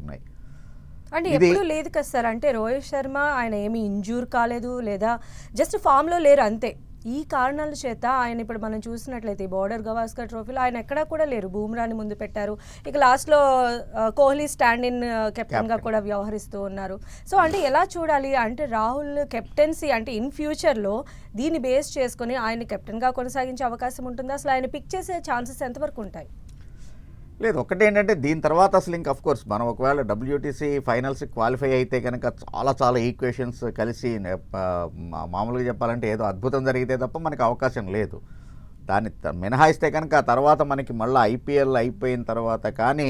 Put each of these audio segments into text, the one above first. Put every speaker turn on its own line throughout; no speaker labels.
ఉన్నాయి.
అంటే ఎప్పుడు లేదు కదా సార్, అంటే రోహిత్ శర్మ ఆయన ఏమి ఇంజూర్ కాలేదు లేదా జస్ట్ ఫామ్లో లేరు అంతే. ఈ కారణాల చేత ఆయన ఇప్పుడు మనం చూసినట్లయితే బోర్డర్ గవాస్కర్ ట్రోఫీలో ఆయన ఎక్కడా కూడా లేరు. బూమ్రాని ముందు పెట్టారు. ఇక లాస్ట్లో కోహ్లీ స్టాండ్ ఇన్ కెప్టెన్గా కూడా వ్యవహరిస్తూ ఉన్నారు. సో అంటే ఎలా చూడాలి అంటే రాహుల్ కెప్టెన్సీ అంటే ఇన్ ఫ్యూచర్లో దీన్ని బేస్ చేసుకొని ఆయన కెప్టెన్గా కొనసాగించే అవకాశం ఉంటుందా? అసలు ఆయన పిక్ చేసే ఛాన్సెస్ ఎంతవరకు ఉంటాయి?
లేదు, ఒకటి ఏంటంటే దీని తర్వాత అసలు ఇంకా అఫ్కోర్స్ మనం ఒకవేళ WTC ఫైనల్స్కి క్వాలిఫై అయితే కనుక చాలా ఈక్వేషన్స్ కలిసి మామూలుగా చెప్పాలంటే ఏదో అద్భుతం జరిగితే తప్ప మనకి అవకాశం లేదు. దాన్ని మినహాయిస్తే కనుక ఆ తర్వాత మనకి మళ్ళీ IPL అయిపోయిన తర్వాత కానీ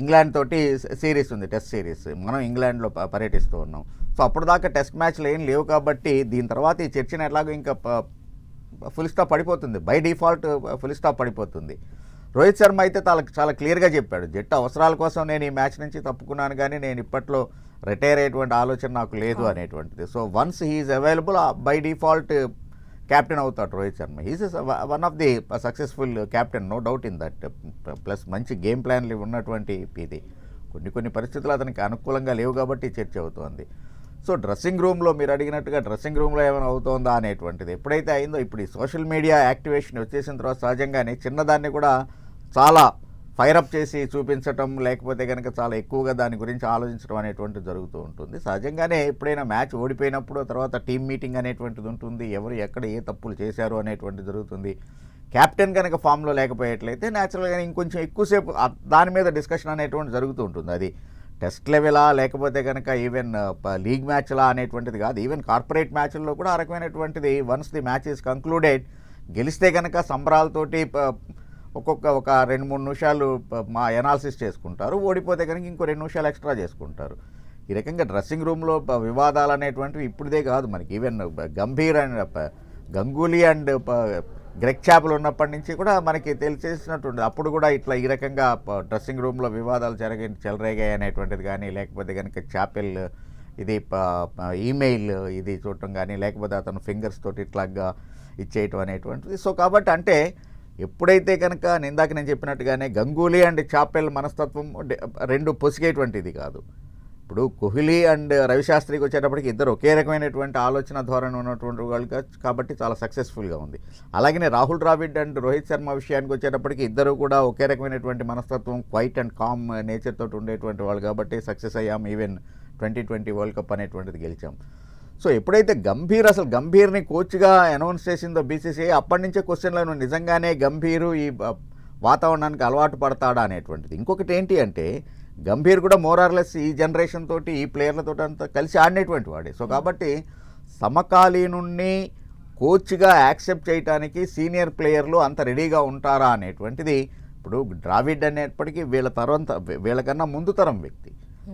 ఇంగ్లాండ్ తోటి సిరీస్ ఉంది, టెస్ట్ సిరీస్. మనం ఇంగ్లాండ్లో పర్యటిస్తూ ఉన్నాం. సో అప్పుడు దాకా టెస్ట్ మ్యాచ్లు ఏం లేవు కాబట్టి దీని తర్వాత ఈ చర్చను ఎట్లాగో ఇంకా ఫుల్ స్టాప్ పడిపోతుంది, బై డిఫాల్ట్ ఫుల్ స్టాప్ పడిపోతుంది. రోహిత్ శర్మ అయితే చాలా క్లియర్గా చెప్పాడు, జట్టు అవసరాల కోసం నేను ఈ మ్యాచ్ నుంచి తప్పుకున్నాను కానీ నేను ఇప్పట్లో రిటైర్ అయ్యేటువంటి ఆలోచన నాకు లేదు అనేటువంటిది. So once he's available by default captain అవుతాడు Rohit Sharma. He's one of the successful captain, no doubt in that. Plus మంచి గేమ్ ప్లాన్లు ఉన్నటువంటి ఇది. కొన్ని పరిస్థితులు అతనికి అనుకూలంగా లేవు కాబట్టి చర్చ అవుతోంది. సో డ్రెస్సింగ్ రూమ్లో మీరు అడిగినట్టుగా డ్రెస్సింగ్ రూమ్లో ఏమైనా అవుతుందా అనేటువంటిది ఎప్పుడైతే అయిందో, ఇప్పుడు ఈ సోషల్ మీడియా యాక్టివేషన్ వచ్చేసిన తర్వాత సహజంగానే చిన్నదాన్ని కూడా చాలా ఫైరప్ చేసి చూపించటం, లేకపోతే కనుక చాలా ఎక్కువగా దాని గురించి ఆలోచించడం అనేటువంటిది జరుగుతూ ఉంటుంది. సహజంగానే ఎప్పుడైనా మ్యాచ్ ఓడిపోయినప్పుడు తర్వాత టీమ్ మీటింగ్ అనేటువంటిది ఉంటుంది, ఎవరు ఎక్కడ ఏ తప్పులు చేశారు అనేటువంటిది జరుగుతుంది. క్యాప్టెన్ కనుక ఫామ్లో లేకపోయేట్లయితే న్యాచురల్గా ఇంకొంచెం ఎక్కువసేపు దాని మీద డిస్కషన్ అనేటువంటి జరుగుతూ ఉంటుంది. అది టెస్ట్ లెవెలా లేకపోతే కనుక ఈవెన్ లీగ్ మ్యాచ్లా అనేటువంటిది కాదు, ఈవెన్ కార్పొరేట్ మ్యాచ్ల్లో కూడా ఆ రకమైనటువంటిది. Once the match is concluded, గెలిస్తే కనుక సంబరాలతోటి ఒక 2-3 నిమిషాలు మా ఎనాలిసిస్ చేసుకుంటారు, ఓడిపోతే కనుక ఇంకో 2 నిమిషాలు ఎక్స్ట్రా చేసుకుంటారు. ఈ రకంగా డ్రెస్సింగ్ రూమ్లో వివాదాలు అనేటువంటివి ఇప్పుడుదే కాదు, మనకి even Gambhir and Ganguly and Greg Chappell ఉన్నప్పటి నుంచి కూడా మనకి తెలిసేసినట్టుంది. అప్పుడు కూడా ఇట్లా ఈ రకంగా డ్రెస్సింగ్ రూమ్లో వివాదాలు చెలరేగాయి అనేటువంటిది కానీ, లేకపోతే కనుక చాపెల్ ఇది ఈమెయిల్ ఇది చూడటం కానీ, లేకపోతే అతను ఫింగర్స్ తోటి ఇట్లాగా ఇచ్చేయటం అనేటువంటిది. సో కాబట్టి అంటే ఎప్పుడైతే కనుక ఇందాక నేను చెప్పినట్టుగానే గంగూలీ అండ్ చాపెల్ మనస్తత్వం రెండు పొసిగేటువంటిది కాదు. ఇప్పుడు కోహ్లీ అండ్ రవిశాస్త్రికి వచ్చేటప్పటికి ఇద్దరు ఒకే రకమైనటువంటి ఆలోచన ధోరణి ఉన్నటువంటి వాళ్ళు కాబట్టి చాలా సక్సెస్ఫుల్గా ఉంది. అలాగనే రాహుల్ ద్రావిడ్ అండ్ రోహిత్ శర్మ విషయానికి వచ్చేటప్పటికి ఇద్దరు కూడా ఒకే రకమైనటువంటి మనస్తత్వం, క్వైట్ అండ్ కామ్ నేచర్ తోటి ఉండేటువంటి వాళ్ళు కాబట్టి సక్సెస్ అయ్యాం. ఈవెన్ 2020 వరల్డ్ కప్ అనేటువంటిది గెలిచాం. సో ఎప్పుడైతే గంభీర్ని కోచ్గా అనౌన్స్ చేసిందో BCCI, అప్పటి నుంచే క్వశ్చన్లను నిజంగానే గంభీరు ఈ వాతావరణానికి అలవాటు పడతాడా అనేటువంటిది. ఇంకొకటి ఏంటి అంటే గంభీర్ కూడా మోరార్లెస్ ఈ జనరేషన్ తోటి ఈ ప్లేయర్లతో అంతా కలిసి ఆడినటువంటి వాడే. సో కాబట్టి సమకాలీనుణ్ణి కోచ్గా యాక్సెప్ట్ చేయడానికి సీనియర్ ప్లేయర్లు అంత రెడీగా ఉంటారా అనేటువంటిది. ఇప్పుడు ద్రావిడ్ అనేప్పటికీ వీళ్ళకన్నా ముందు తరం వ్యక్తి.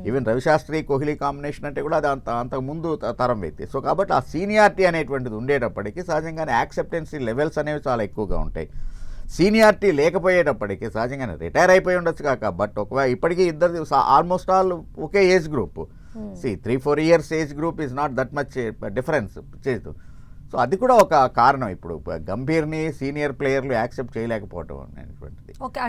ఈవెన్ రవిశాస్త్రి కోహ్లీ కాంబినేషన్ అంటే కూడా అది అంతకు ముందు తరం వ్యక్తి. సో కాబట్టి ఆ సీనియారిటీ అనేటువంటిది ఉండేటప్పటికీ సహజంగానే యాక్సెప్టెన్సీ లెవెల్స్ అనేవి చాలా ఎక్కువగా ఉంటాయి. సీనియారిటీ లేకపోయేటప్పటికీ సహజంగానే రిటైర్ అయిపోయి ఉండొచ్చు కాక, బట్ ఒకవేళ ఇప్పటికీ ఇద్దరు almost all okay age group. 3-4 years age group is not that much difference చేయదు. సో అది కూడా ఒక కారణం ఇప్పుడు గంభీర్ని సీనియర్ ప్లేయర్లు యాక్సెప్ట్ చేయలేకపోవడం అనేటువంటిది.
ఓకే.